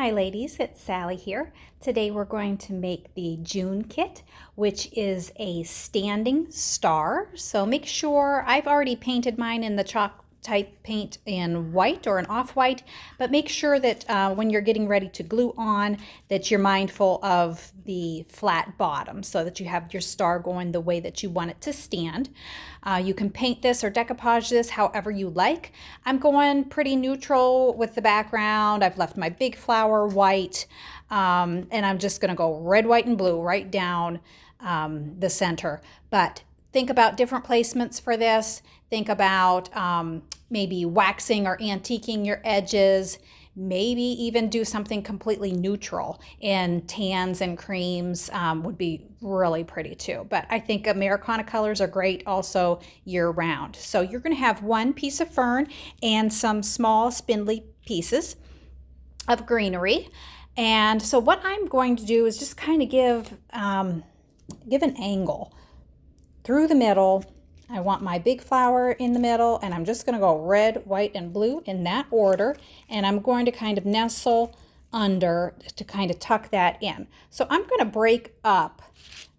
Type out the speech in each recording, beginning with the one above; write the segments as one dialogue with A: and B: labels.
A: Hi ladies, it's Sally here. Today we're going to make the June kit, which is a standing star. So make sure, I've already painted mine in the chalk type paint in white or an off-white, but make sure that when you're getting ready to glue on that you're mindful of the flat bottom so that you have your star going the way that you want it to stand. You can paint this or decoupage this however you like. I'm going pretty neutral with the background. I've left my big flower white, and I'm just going to go red, white, and blue right down the center. But think about different placements for this. Think about maybe waxing or antiquing your edges. Maybe even do something completely neutral in tans and creams would be really pretty too. But I think Americana colors are great also year round. So you're going to have one piece of fern and some small spindly pieces of greenery. And so what I'm going to do is just kind of give an angle through the middle. I want my big flower in the middle, and I'm just going to go red, white, and blue in that order, and I'm going to kind of nestle under to kind of tuck that in. So I'm going to break up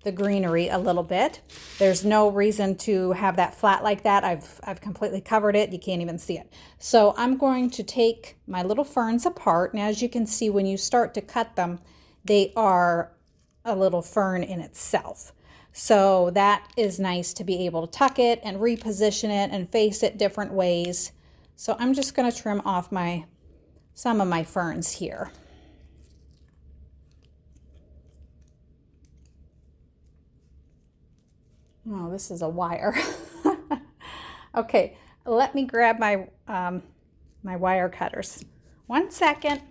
A: the greenery a little bit. There's no reason to have that flat like that. I've completely covered it. You can't even see it. So I'm going to take my little ferns apart, and as you can see, when you start to cut them, they are a little fern in itself. So that is nice to be able to tuck it and reposition it and face it different ways. So I'm just going to trim off some of my ferns here. Oh, this is a wire. Okay, let me grab my my wire cutters. 1 second.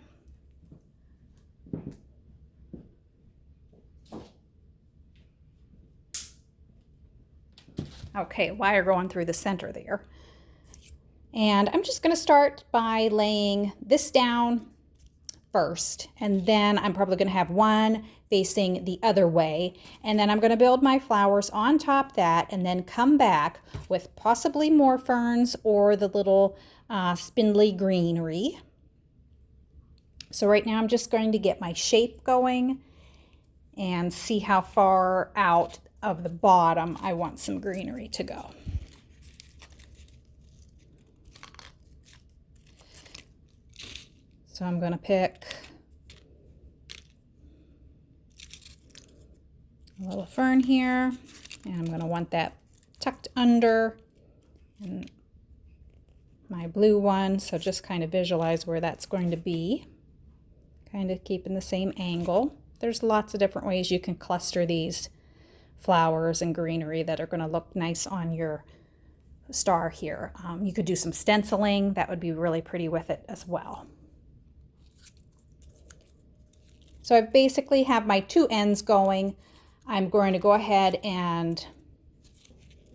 A: Okay, wire going through the center there. And I'm just going to start by laying this down first, and then I'm probably going to have one facing the other way, and then I'm going to build my flowers on top that, and then come back with possibly more ferns or the little spindly greenery. So right now I'm just going to get my shape going and see how far out of the bottom I want some greenery to go. So I'm going to pick a little fern here, and I'm going to want that tucked under and my blue one, so just kind of visualize where that's going to be, kind of keeping the same angle. There's lots of different ways you can cluster these flowers and greenery that are going to look nice on your star here. You could do some stenciling. That would be really pretty with it as well. So I basically have my two ends going. I'm going to go ahead and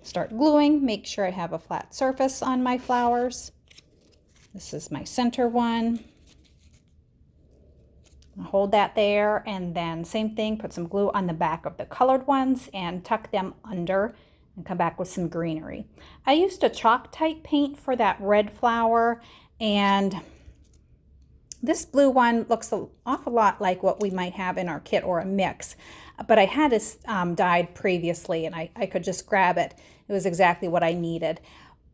A: start gluing. Make sure I have a flat surface on my flowers. This is my center one. Hold that there, and then same thing, put some glue on the back of the colored ones and tuck them under and come back with some greenery. I used a chalk type paint for that red flower, and this blue one looks an awful lot like what we might have in our kit or a mix, but I had it dyed previously, and I could just grab it. It was exactly what I needed.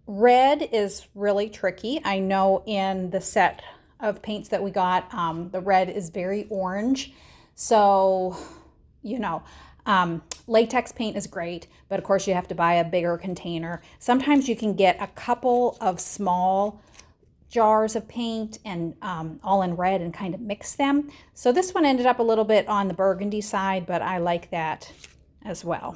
A: Red is really tricky. I know in the set of paints that we got, the red is very orange. So, you know, latex paint is great, but of course you have to buy a bigger container. Sometimes you can get a couple of small jars of paint and all in red and kind of mix them. So this one ended up a little bit on the burgundy side, but I like that as well.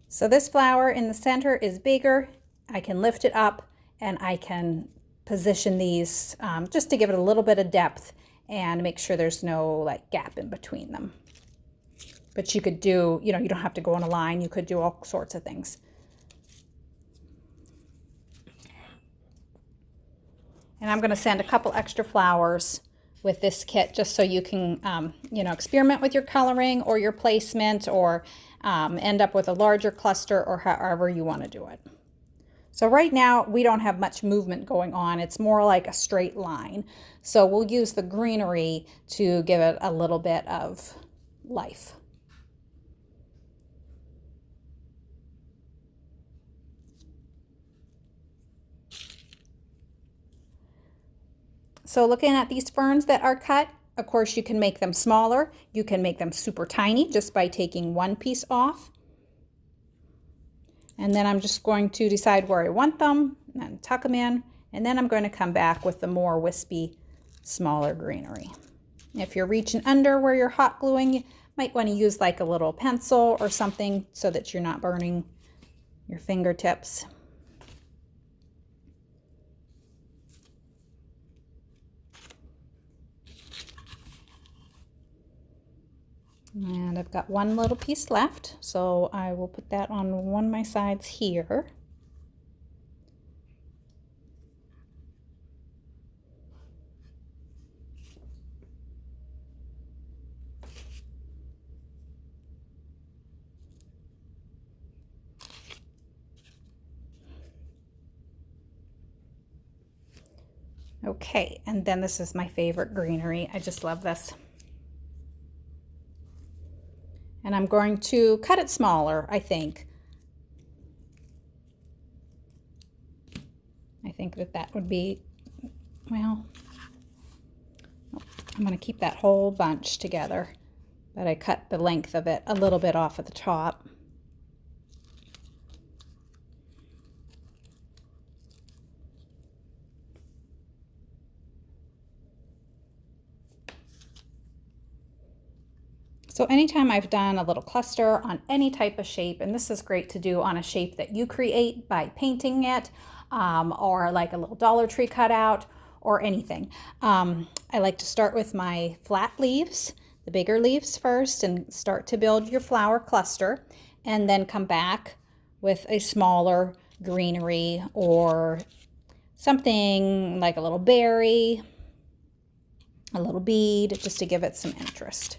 A: So this flower in the center is bigger. I can lift it up and I can position these just to give it a little bit of depth and make sure there's no like gap in between them. But you could do, you know, you don't have to go on a line. You could do all sorts of things. And I'm going to send a couple extra flowers with this kit, just so you can, experiment with your coloring or your placement, or end up with a larger cluster, or however you want to do it. So right now we don't have much movement going on. It's more like a straight line. So we'll use the greenery to give it a little bit of life. So looking at these ferns that are cut, of course you can make them smaller. You can make them super tiny just by taking one piece off. And then I'm just going to decide where I want them and tuck them in. And then I'm going to come back with the more wispy, smaller greenery. If you're reaching under where you're hot gluing, you might want to use like a little pencil or something so that you're not burning your fingertips. And I've got one little piece left, so I will put that on one of my sides here. Okay, and then this is my favorite greenery. I just love this. And I'm going to cut it smaller, I think. I think that would be, well, I'm going to keep that whole bunch together, but I cut the length of it a little bit off at the top. So anytime I've done a little cluster on any type of shape, and this is great to do on a shape that you create by painting it, or like a little Dollar Tree cutout or anything. I like to start with my flat leaves, the bigger leaves first, and start to build your flower cluster, and then come back with a smaller greenery or something like a little berry, a little bead, just to give it some interest.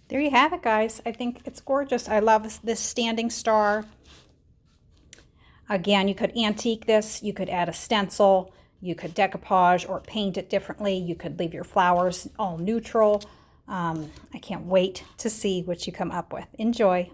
A: There you have it, guys. I think it's gorgeous. I love this standing star. Again, you could antique this. You could add a stencil. You could decoupage or paint it differently. You could leave your flowers all neutral. I can't wait to see what you come up with. Enjoy.